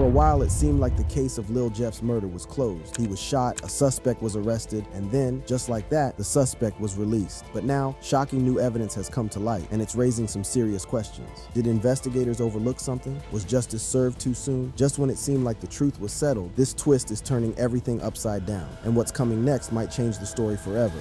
For a while, it seemed like the case of Lil Jeff's murder was closed. He was shot, a suspect was arrested, and then, just like that, the suspect was released. But now, shocking new evidence has come to light, and it's raising some serious questions. Did investigators overlook something? Was justice served too soon? Just when it seemed like the truth was settled, this twist is turning everything upside down, and what's coming next might change the story forever.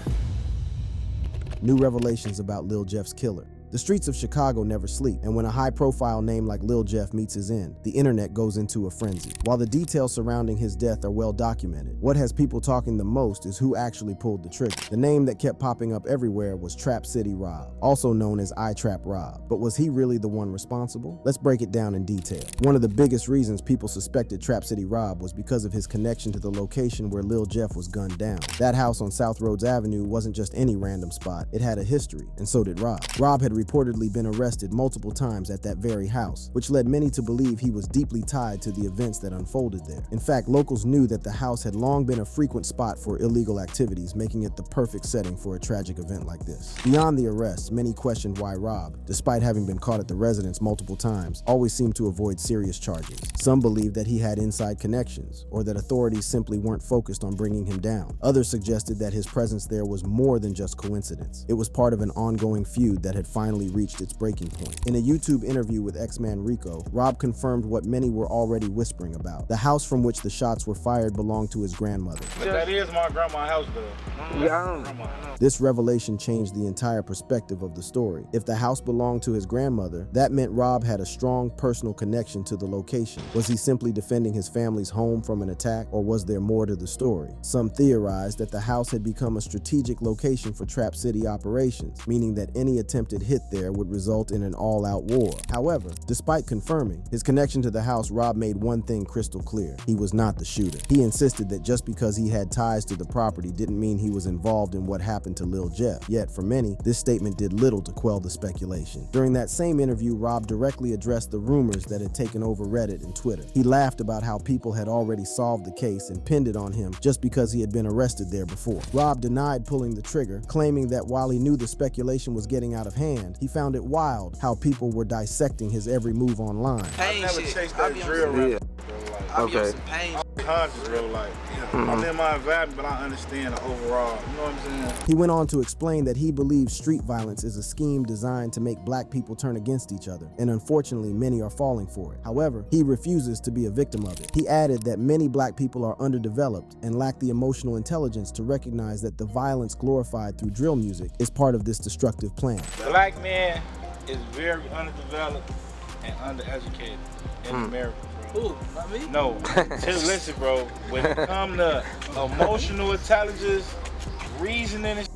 New revelations about Lil Jeff's killer. The streets of Chicago never sleep, and when a high-profile name like Lil Jeff meets his end, the internet goes into a frenzy. While the details surrounding his death are well documented, what has people talking the most is who actually pulled the trigger. The name that kept popping up everywhere was Trap City Rob, also known as I-Trap Rob. But was he really the one responsible? Let's break it down in detail. One of the biggest reasons people suspected Trap City Rob was because of his connection to the location where Lil Jeff was gunned down. That house on South Rhodes Avenue wasn't just any random spot, it had a history, and so did Rob. Rob had reportedly been arrested multiple times at that very house, which led many to believe he was deeply tied to the events that unfolded there. In fact, locals knew that the house had long been a frequent spot for illegal activities, making it the perfect setting for a tragic event like this. Beyond the arrests, many questioned why Rob, despite having been caught at the residence multiple times, always seemed to avoid serious charges. Some believed that he had inside connections, or that authorities simply weren't focused on bringing him down. Others suggested that his presence there was more than just coincidence. It was part of an ongoing feud that had finally reached its breaking point. In a YouTube interview with X-Man Rico, Rob confirmed what many were already whispering about. The house from which the shots were fired belonged to his grandmother. That is my grandma's house, though. Yeah. This revelation changed the entire perspective of the story. If the house belonged to his grandmother, that meant Rob had a strong personal connection to the location. Was he simply defending his family's home from an attack, or was there more to the story? Some theorized that the house had become a strategic location for Trap City operations, meaning that any attempted hit there would result in an all-out war. However, despite confirming his connection to the house, Rob made one thing crystal clear. He was not the shooter. He insisted that just because he had ties to the property didn't mean he was involved in what happened to Lil Jeff. Yet, for many, this statement did little to quell the speculation. During that same interview, Rob directly addressed the rumors that had taken over Reddit and Twitter. He laughed about how people had already solved the case and pinned it on him just because he had been arrested there before. Rob denied pulling the trigger, claiming that while he knew the speculation was getting out of hand, he found it wild how people were dissecting his every move online. I never chased that drill rap. Okay. Conscious, real life. I'm in my environment, but I understand the overall. You know what I'm saying? He went on to explain that he believes street violence is a scheme designed to make black people turn against each other, and unfortunately, many are falling for it. However, he refuses to be a victim of it. He added that many black people are underdeveloped and lack the emotional intelligence to recognize that the violence glorified through drill music is part of this destructive plan. Black man is very underdeveloped and undereducated in America. Who? Not me? No, listen, bro. When it comes to emotional intelligence, reasoning, and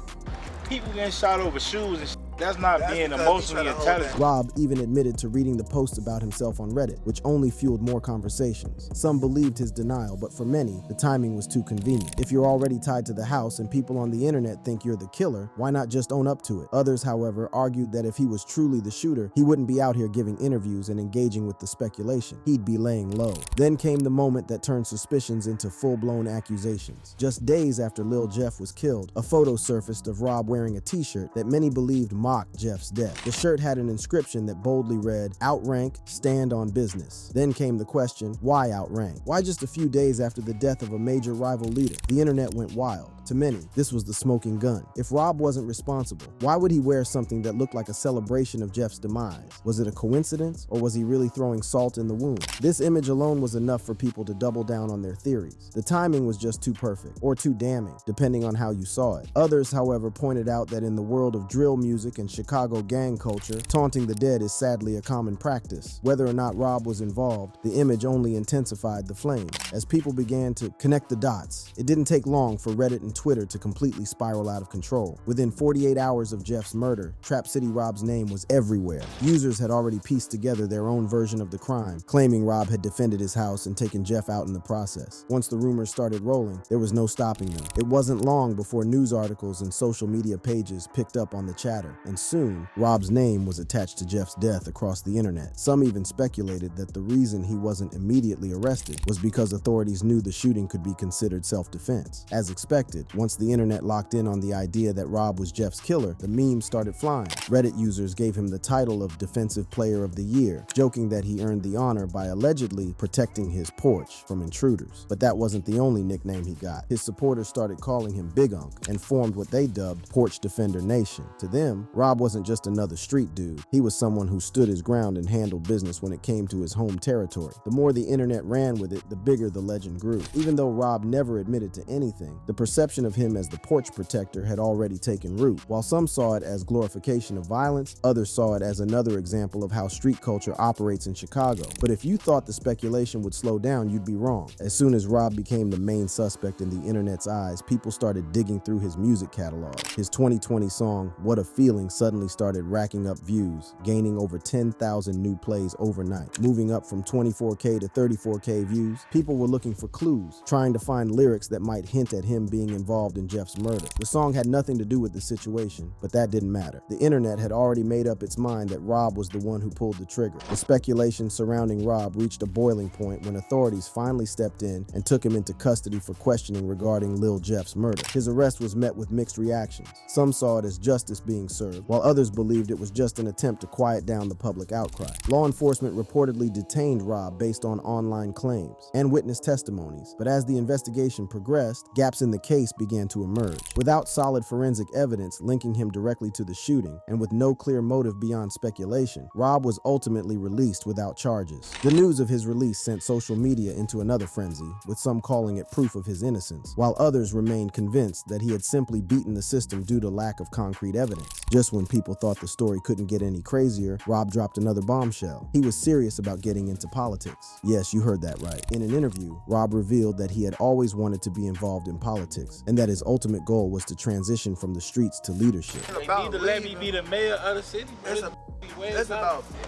people getting shot over shoes and that's not being emotionally intelligent. Rob even admitted to reading the posts about himself on Reddit, which only fueled more conversations. Some believed his denial, but for many, the timing was too convenient. If you're already tied to the house and people on the internet think you're the killer, why not just own up to it? Others, however, argued that if he was truly the shooter, he wouldn't be out here giving interviews and engaging with the speculation. He'd be laying low. Then came the moment that turned suspicions into full-blown accusations. Just days after Lil Jeff was killed, a photo surfaced of Rob wearing a t-shirt that many believed mocked Jeff's death. The shirt had an inscription that boldly read, "Outrank, stand on business." Then came the question, why outrank? Why just a few days after the death of a major rival leader? The internet went wild. To many, this was the smoking gun. If Rob wasn't responsible, why would he wear something that looked like a celebration of Jeff's demise? Was it a coincidence, or was he really throwing salt in the wound? This image alone was enough for people to double down on their theories. The timing was just too perfect, or too damning, depending on how you saw it. Others, however, pointed out that in the world of drill music and Chicago gang culture, taunting the dead is sadly a common practice. Whether or not Rob was involved, the image only intensified the flames. As people began to connect the dots, it didn't take long for Reddit and Twitter to completely spiral out of control. Within 48 hours of Jeff's murder, Trap City Rob's name was everywhere. Users had already pieced together their own version of the crime, claiming Rob had defended his house and taken Jeff out in the process. Once the rumors started rolling, there was no stopping them. It wasn't long before news articles and social media pages picked up on the chatter. and soon, Rob's name was attached to Jeff's death across the internet. Some even speculated that the reason he wasn't immediately arrested was because authorities knew the shooting could be considered self-defense. As expected, once the internet locked in on the idea that Rob was Jeff's killer, the memes started flying. Reddit users gave him the title of Defensive Player of the Year, joking that he earned the honor by allegedly protecting his porch from intruders. But that wasn't the only nickname he got. His supporters started calling him Big Unk and formed what they dubbed Porch Defender Nation. To them, Rob wasn't just another street dude. He was someone who stood his ground and handled business when it came to his home territory. The more the internet ran with it, the bigger the legend grew. Even though Rob never admitted to anything, the perception of him as the porch protector had already taken root. While some saw it as glorification of violence, others saw it as another example of how street culture operates in Chicago. But if you thought the speculation would slow down, you'd be wrong. As soon as Rob became the main suspect in the internet's eyes, people started digging through his music catalog. His 2020 song, What a Feeling, suddenly started racking up views, gaining over 10,000 new plays overnight. Moving up from 24K to 34K views, people were looking for clues, trying to find lyrics that might hint at him being involved in Jeff's murder. The song had nothing to do with the situation, but that didn't matter. The internet had already made up its mind that Rob was the one who pulled the trigger. The speculation surrounding Rob reached a boiling point when authorities finally stepped in and took him into custody for questioning regarding Lil Jeff's murder. His arrest was met with mixed reactions. Some saw it as justice being served, while others believed it was just an attempt to quiet down the public outcry. Law enforcement reportedly detained Rob based on online claims and witness testimonies, but as the investigation progressed, gaps in the case began to emerge. Without solid forensic evidence linking him directly to the shooting, and with no clear motive beyond speculation, Rob was ultimately released without charges. The news of his release sent social media into another frenzy, with some calling it proof of his innocence, while others remained convinced that he had simply beaten the system due to lack of concrete evidence. Just when people thought the story couldn't get any crazier, Rob dropped another bombshell. He was serious about getting into politics. Yes, you heard that right. In an interview, Rob revealed that he had always wanted to be involved in politics, and that his ultimate goal was to transition from the streets to leadership. They need to let me be the mayor of the city. That's It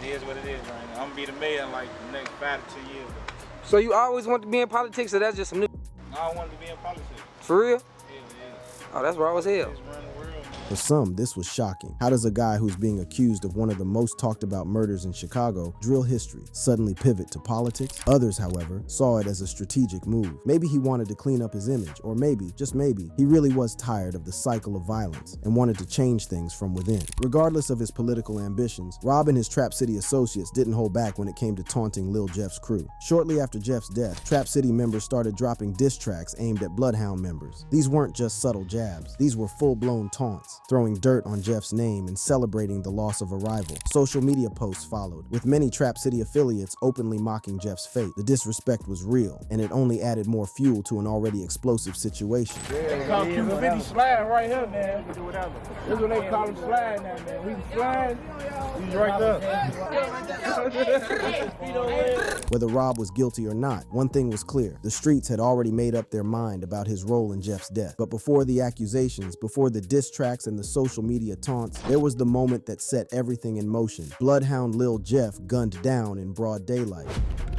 is what it is right now. I'm gonna be the mayor in like the next 5 to 10 years. So you always want to be in politics, or that's just some new? I don't want to be in politics. For real? Yeah. Oh, that's raw as hell. Just run the world, man. For some, this was shocking. How does a guy who's being accused of one of the most talked about murders in Chicago, drill history, suddenly pivot to politics? Others, however, saw it as a strategic move. Maybe he wanted to clean up his image, or maybe, just maybe, he really was tired of the cycle of violence and wanted to change things from within. Regardless of his political ambitions, Rob and his Trap City associates didn't hold back when it came to taunting Lil Jeff's crew. Shortly after Jeff's death, Trap City members started dropping diss tracks aimed at Bloodhound members. These weren't just subtle jabs, these were full-blown taunts, throwing dirt on Jeff's name and celebrating the loss of a rival. Social media posts followed, with many Trap City affiliates openly mocking Jeff's fate. The disrespect was real, and it only added more fuel to an already explosive situation. They call Cuba 50 slide right here, man. That's what they call him slide now, man. We slide, he's right there. Whether Rob was guilty or not, one thing was clear. The streets had already made up their mind about his role in Jeff's death. But before the accusations, before the diss tracks and the social media taunts, there was the moment that set everything in motion. Bloodhound Lil Jeff gunned down in broad daylight.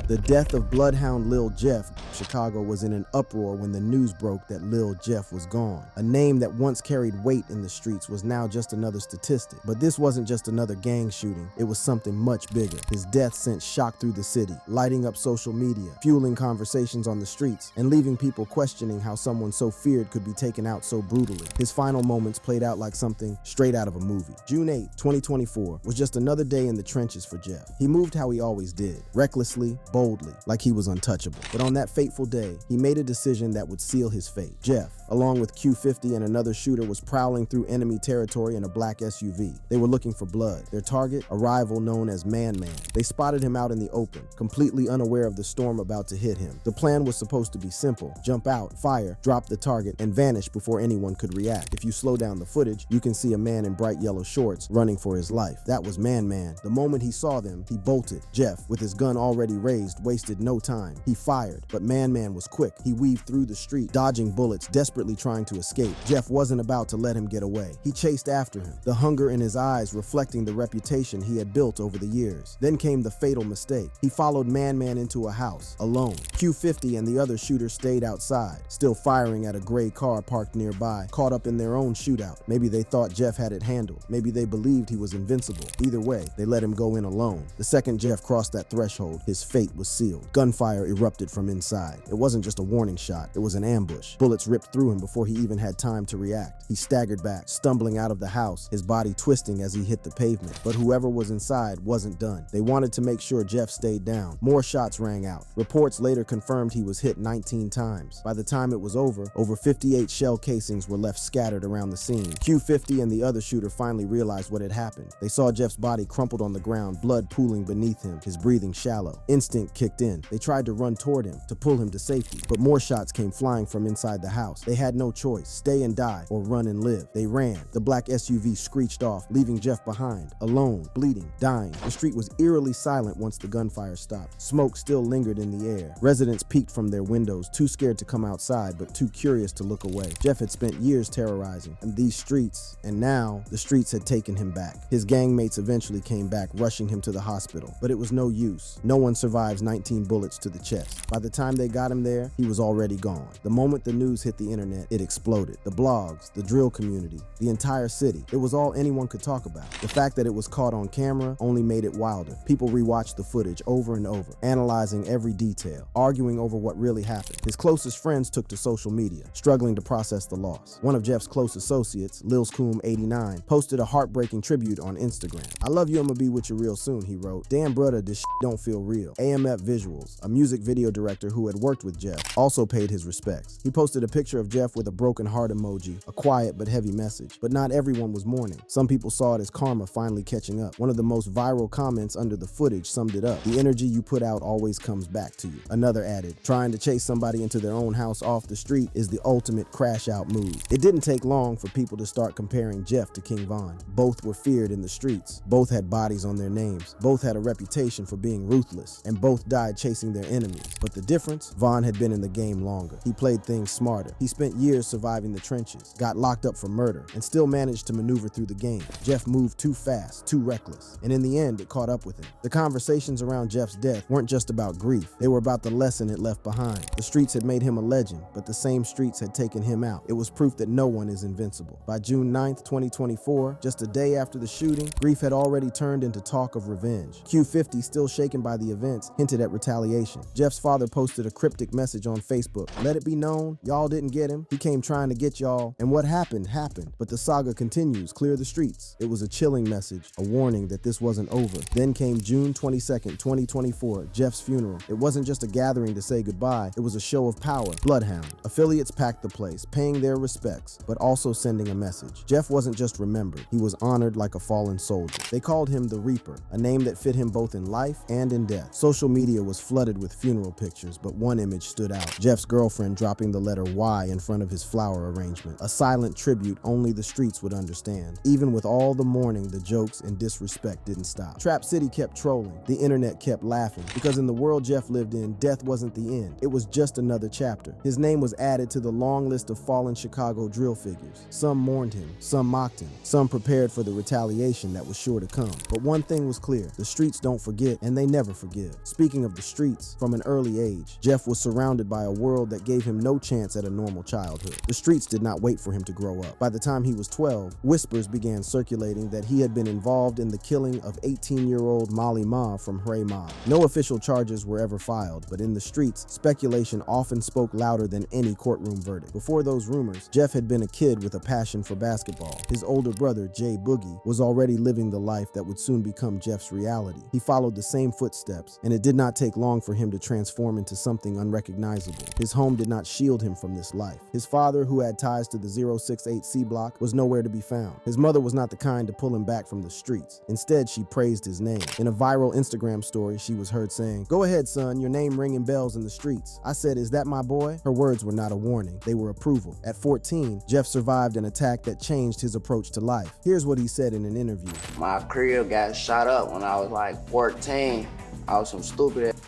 The death of Bloodhound Lil Jeff, Chicago was in an uproar when the news broke that Lil Jeff was gone. A name that once carried weight in the streets was now just another statistic. But this wasn't just another gang shooting, it was something much bigger. His death sent shock through the city, lighting up social media, fueling conversations on the streets, and leaving people questioning how someone so feared could be taken out so brutally. His final moments played out like something straight out of a movie. June 8, 2024 was just another day in the trenches for Jeff. He moved how he always did, recklessly, boldly, like he was untouchable. But on that fateful day, he made a decision that would seal his fate. Jeff, along with Q50 and another shooter, was prowling through enemy territory in a black SUV. They were looking for blood. Their target, a rival known as Man Man. They spotted him out in the open, completely unaware of the storm about to hit him. The plan was supposed to be simple: jump out, fire, drop the target, and vanish before anyone could react. If you slow down the footage, you can see a man in bright yellow shorts running for his life. That was Man Man. The moment he saw them, he bolted. Jeff, with his gun already raised, wasted no time. He fired, but Man Man was quick. He weaved through the street, dodging bullets, desperately trying to escape. Jeff wasn't about to let him get away. He chased after him, the hunger in his eyes reflecting the reputation he had built over the years. Then came the fatal mistake. He followed Man into a house, alone. Q50 and the other shooters stayed outside, still firing at a gray car parked nearby, caught up in their own shootout. Maybe they thought Jeff had it handled. Maybe they believed he was invincible. Either way, they let him go in alone. The second Jeff crossed that threshold, his fate was sealed. Gunfire erupted from inside. It wasn't just a warning shot, it was an ambush. Bullets ripped through him before he even had time to react. He staggered back, stumbling out of the house, his body twisting as he hit the pavement. But whoever was inside wasn't done. They wanted to make sure Jeff stayed down. More shots rang out. Reports later confirmed he was hit 19 times. By the time it was over 58 shell casings were left scattered around the scene. Q50 and the other shooter finally realized what had happened. They saw Jeff's body crumpled on the ground, blood pooling beneath him, his breathing shallow. Instinct kicked in. They tried to run toward him, to pull him to safety, but more shots came flying from inside the house. They had no choice, stay and die or run and live. They ran. The black SUV screeched off, leaving Jeff behind, alone, bleeding, dying. The street was eerily silent once the gunfire stopped. Smoke still lingered in the air. Residents peeked from their windows, too scared to come outside, but too curious to look away. Jeff had spent years terrorizing these streets, and now the streets had taken him back. His gangmates eventually came back, rushing him to the hospital, but it was no use. No one survives 19 bullets to the chest. By the time they got him there, he was already gone. The moment the news hit the internet, it exploded. The blogs, the drill community, the entire city. It was all anyone could talk about. The fact that it was caught on camera only made it wilder. People rewatched the footage over and over, analyzing every detail, arguing over what really happened. His closest friends took to social media, struggling to process the loss. One of Jeff's close associates, Lilscoom89, posted a heartbreaking tribute on Instagram. "I love you, I'ma be with you real soon," he wrote. "Damn brother, this don't feel real." AMF Visuals, a music video director who had worked with Jeff, also paid his respects. He posted a picture of Jeff with a broken heart emoji, a quiet but heavy message. But not everyone was mourning. Some people saw it as karma finally catching up. One of the most viral comments under the footage summed it up. "The energy you put out always comes back to you." Another added, "Trying to chase somebody into their own house off the street is the ultimate crash out move." It didn't take long for people to start comparing Jeff to King Von. Both were feared in the streets. Both had bodies on their names. Both had a reputation for being ruthless. And both died chasing their enemies. But the difference? Von had been in the game longer. He played things smarter. He spent years surviving the trenches, got locked up for murder, and still managed to maneuver through the game. Jeff moved too fast, too reckless. And in the end, it caught up with him. The conversations around Jeff's death weren't just about grief. They were about the lesson it left behind. The streets had made him a legend, but the same streets had taken him out. It was proof that no one is invincible. By June 9th, 2024, just a day after the shooting, grief had already turned into talk of revenge. Q50, still shaken by the events, hinted at retaliation. Jeff's father posted a cryptic message on Facebook. "Let it be known, y'all didn't get him. He came trying to get y'all, and what happened, happened. But the saga continues, clear the streets." It was a chilling message, a warning that this wasn't over. Then came June 22nd, 2024, Jeff's funeral. It wasn't just a gathering to say goodbye, it was a show of power. Bloodhound. Affiliates packed the place, paying their respects, but also sending a message. Jeff wasn't just remembered, he was honored like a fallen soldier. They called him the Reaper, a name that fit him both in life and in death. Social media was flooded with funeral pictures, but one image stood out. Jeff's girlfriend dropping the letter Y in front of his flower arrangement. A silent tribute only the streets would understand. Even with all the mourning, the jokes and disrespect didn't stop. Trap City kept trolling. The internet kept laughing. Because in the world Jeff lived in, death wasn't the end. It was just another chapter. His name was added to the long list of fallen Chicago drill figures. Some mourned him, some mocked him, some prepared for the retaliation that was sure to come. But one thing was clear, the streets don't forget, and they never forgive. Speaking of the streets, from an early age, Jeff was surrounded by a world that gave him no chance at a normal childhood. The streets did not wait for him to grow up. By the time he was 12, whispers began circulating that he had been involved in the killing of 18-year-old Molly Ma from Hray Mob. No official charges were ever filed, but in the streets, speculation often spoke louder than any courtroom verdict. Before those rumors, Jeff had been a kid with a passion for basketball. His older brother, Jay Boogie, was already living the life that would soon become Jeff's reality. He followed the same footsteps, and it did not take long for him to transform into something unrecognizable. His home did not shield him from this life. His father, who had ties to the 068C block, was nowhere to be found. His mother was not the kind to pull him back from the streets. Instead, she praised his name. In a viral Instagram story, she was heard saying, "Go ahead, son, your name ringing bells in the streets." I said, "Is that my boy?" Her words were not a warning. They were approval. At 14, Jeff survived an attack that changed his approach to life. Here's what he said in an interview. My crib got shot up when I was like 14. I was some stupid ass.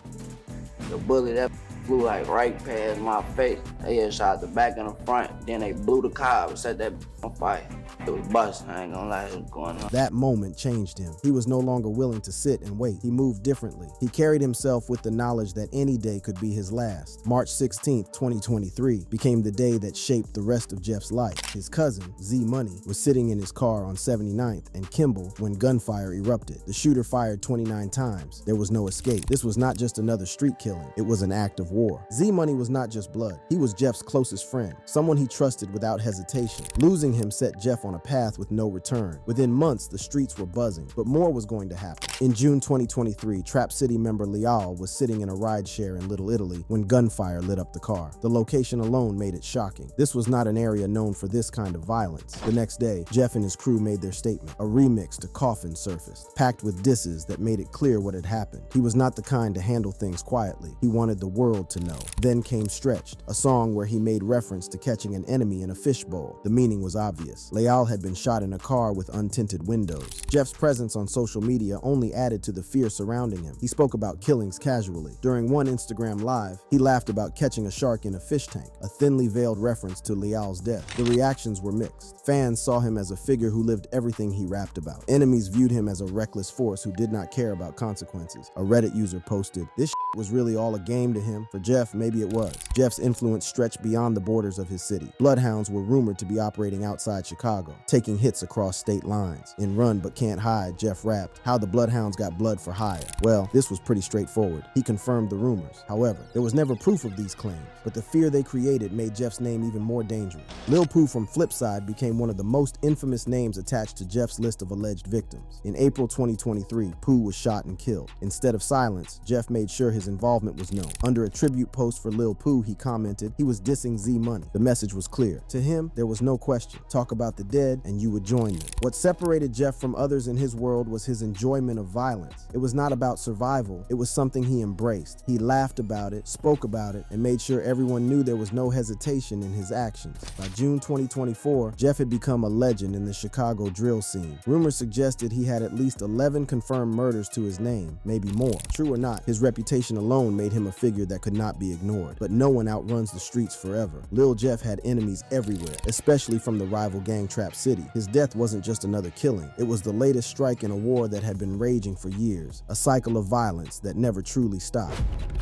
The bullet that flew like right past my face. They had shot the back and the front, then they blew the car and set that on fire. It was busting, I ain't gonna lie, it was going on. That moment changed him. He was no longer willing to sit and wait. He moved differently. He carried himself with the knowledge that any day could be his last. March 16th, 2023 became the day that shaped the rest of Jeff's life. His cousin, Z Money, was sitting in his car on 79th and Kimball when gunfire erupted. The shooter fired 29 times. There was no escape. This was not just another street killing. It was an act of war. Z Money was not just blood. He was Jeff's closest friend, someone he trusted without hesitation. Losing him set Jeff on a path with no return. Within months, the streets were buzzing, but more was going to happen. In June 2023, Trap City member Leal was sitting in a rideshare in Little Italy when gunfire lit up the car. The location alone made it shocking. This was not an area known for this kind of violence. The next day, Jeff and his crew made their statement. A remix to Coffin surfaced, packed with disses that made it clear what had happened. He was not the kind to handle things quietly. He wanted the world to know. Then came Stretched, a song where he made reference to catching an enemy in a fishbowl. The meaning was obvious. Leal had been shot in a car with untinted windows. Jeff's presence on social media only added to the fear surrounding him. He spoke about killings casually. During one Instagram live, he laughed about catching a shark in a fish tank, a thinly veiled reference to Leal's death. The reactions were mixed. Fans saw him as a figure who lived everything he rapped about. Enemies viewed him as a reckless force who did not care about consequences. A Reddit user posted, "This was really all a game to him. For Jeff, maybe it was." Jeff's influence stretched beyond the borders of his city. Bloodhounds were rumored to be operating outside Chicago, taking hits across state lines. In Run But Can't Hide, Jeff rapped, "How the Bloodhounds got blood for hire." Well, this was pretty straightforward. He confirmed the rumors. However, there was never proof of these claims, but the fear they created made Jeff's name even more dangerous. Lil Pooh from Flipside became one of the most infamous names attached to Jeff's list of alleged victims. In April 2023, Pooh was shot and killed. Instead of silence, Jeff made sure his involvement was known. Under a tribute post for Lil Pooh, he commented he was dissing Z Money. The message was clear. To him, there was no question. Talk about the dead and you would join them. What separated Jeff from others in his world was his enjoyment of violence. It was not about survival. It was something he embraced. He laughed about it, spoke about it, and made sure everyone knew there was no hesitation in his actions. By June 2024, Jeff had become a legend in the Chicago drill scene. Rumors suggested he had at least 11 confirmed murders to his name, maybe more. True or not, his reputation alone made him a figure that could not be ignored. But no one outruns the streets forever. Lil Jeff had enemies everywhere, especially from the rival gang Trap City. His death wasn't just another killing. It was the latest strike in a war that had been raging for years, a cycle of violence that never truly stopped.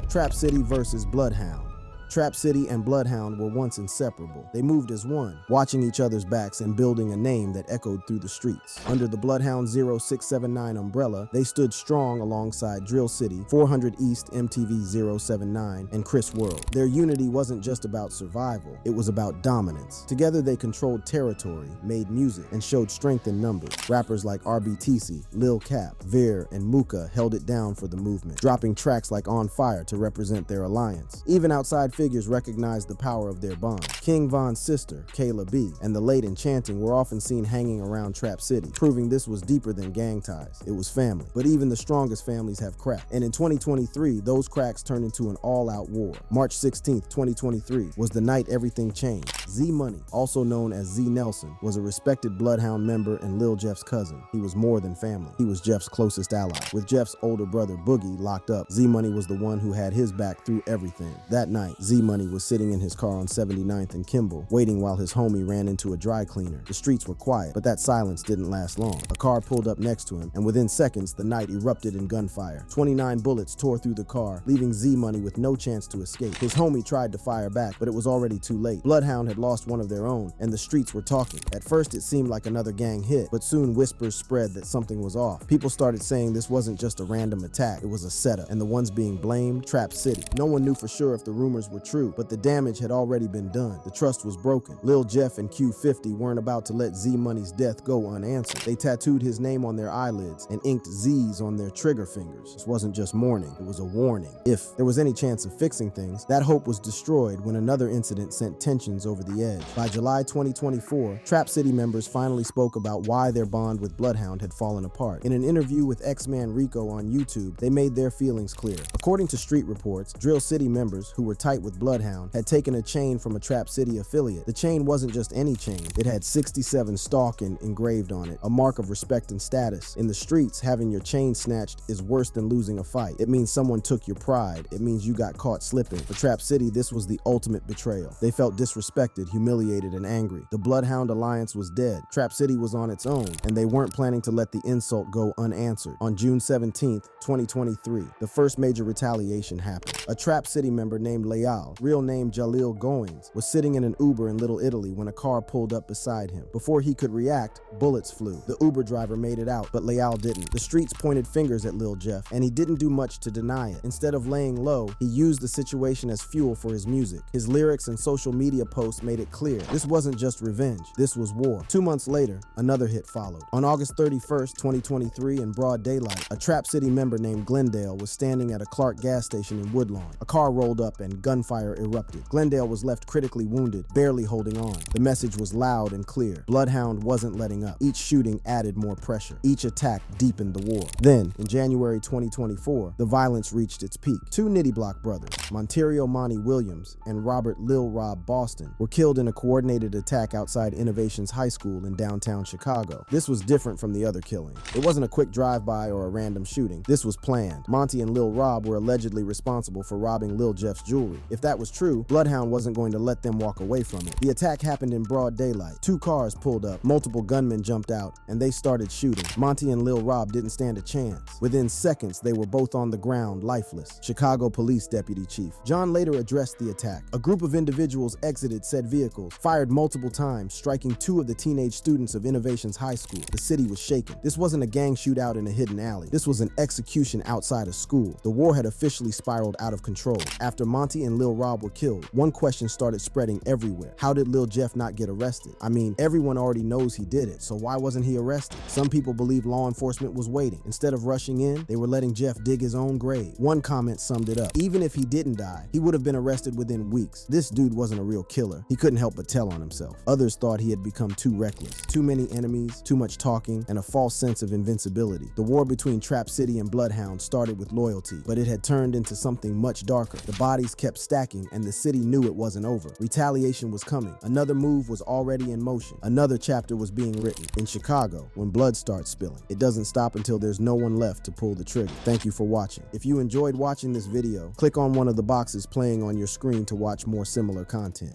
Trap City versus Bloodhound. Trap City and Bloodhound were once inseparable. They moved as one, watching each other's backs and building a name that echoed through the streets. Under the Bloodhound 0679 umbrella, they stood strong alongside Drill City, 400 East MTV 079, and Chris World. Their unity wasn't just about survival, it was about dominance. Together they controlled territory, made music, and showed strength in numbers. Rappers like RBTC, Lil Cap, Veer, and Mooka held it down for the movement, dropping tracks like On Fire to represent their alliance. Even outside figures recognized the power of their bond. King Von's sister, Kayla B, and the late Enchanting were often seen hanging around Trap City, proving this was deeper than gang ties. It was family. But even the strongest families have cracks. And in 2023, those cracks turned into an all-out war. March 16th, 2023 was the night everything changed. Z Money, also known as Z Nelson, was a respected Bloodhound member and Lil Jeff's cousin. He was more than family. He was Jeff's closest ally. With Jeff's older brother Boogie locked up, Z Money was the one who had his back through everything. That night, Z Money was sitting in his car on 79th and Kimball, waiting while his homie ran into a dry cleaner. The streets were quiet, but that silence didn't last long. A car pulled up next to him, and within seconds, the night erupted in gunfire. 29 bullets tore through the car, leaving Z Money with no chance to escape. His homie tried to fire back, but it was already too late. Bloodhound had lost one of their own, and the streets were talking. At first, it seemed like another gang hit, but soon whispers spread that something was off. People started saying this wasn't just a random attack, it was a setup, and the ones being blamed, Trap City. No one knew for sure if the rumors were true, but the damage had already been done. The trust was broken. Lil Jeff and Q50 weren't about to let Z Money's death go unanswered. They tattooed his name on their eyelids and inked Z's on their trigger fingers. This wasn't just mourning, it was a warning. If there was any chance of fixing things, that hope was destroyed when another incident sent tensions over the edge. By July 2024, Trap City members finally spoke about why their bond with Bloodhound had fallen apart. In an interview with X-Man Rico on YouTube, they made their feelings clear. According to street reports, Drill City members, who were tight with with Bloodhound, had taken a chain from a Trap City affiliate. The chain wasn't just any chain. It had 67 stalking engraved on it, a mark of respect and status. In the streets, having your chain snatched is worse than losing a fight. It means someone took your pride. It means you got caught slipping. For Trap City, this was the ultimate betrayal. They felt disrespected, humiliated, and angry. The Bloodhound Alliance was dead. Trap City was on its own, and they weren't planning to let the insult go unanswered. On June 17th, 2023, the first major retaliation happened. A Trap City member named Leal, real name Jalil Goins, was sitting in an Uber in Little Italy when a car pulled up beside him. Before he could react, bullets flew. The Uber driver made it out, but Leal didn't. The streets pointed fingers at Lil Jeff, and he didn't do much to deny it. Instead of laying low, he used the situation as fuel for his music. His lyrics and social media posts made it clear this wasn't just revenge, this was war. 2 months later, another hit followed. On August 31st, 2023, in broad daylight, a Trap City member named Glendale was standing at a Clark gas station in Woodlawn. A car rolled up and gunfire erupted. Glendale was left critically wounded, barely holding on. The message was loud and clear. Bloodhound wasn't letting up. Each shooting added more pressure. Each attack deepened the war. Then, in January 2024, the violence reached its peak. Two Nitty Block brothers, Monterio Monty Williams and Robert Lil Rob Boston, were killed in a coordinated attack outside Innovations High School in downtown Chicago. This was different from the other killing. It wasn't a quick drive-by or a random shooting. This was planned. Monty and Lil Rob were allegedly responsible for robbing Lil Jeff's jewelry. If that was true, Bloodhound wasn't going to let them walk away from it. The attack happened in broad daylight. Two cars pulled up, multiple gunmen jumped out, and they started shooting. Monty and Lil Rob didn't stand a chance. Within seconds, they were both on the ground, lifeless. Chicago Police Deputy Chief John later addressed the attack. A group of individuals exited said vehicles, fired multiple times, striking two of the teenage students of Innovations High School. The city was shaken. This wasn't a gang shootout in a hidden alley. This was an execution outside a school. The war had officially spiraled out of control. After Monty and Lil Rob were killed, one question started spreading everywhere. How did Lil Jeff not get arrested? I mean, everyone already knows he did it, so why wasn't he arrested? Some people believe law enforcement was waiting. Instead of rushing in, they were letting Jeff dig his own grave. One comment summed it up. Even if he didn't die, he would have been arrested within weeks. This dude wasn't a real killer. He couldn't help but tell on himself. Others thought he had become too reckless. Too many enemies, too much talking, and a false sense of invincibility. The war between Trap City and Bloodhound started with loyalty, but it had turned into something much darker. The bodies kept stacking, and the city knew it wasn't over. Retaliation was coming. Another move was already in motion. Another chapter was being written. In Chicago, when blood starts spilling, it doesn't stop until there's no one left to pull the trigger. Thank you for watching. If you enjoyed watching this video, click on one of the boxes playing on your screen to watch more similar content.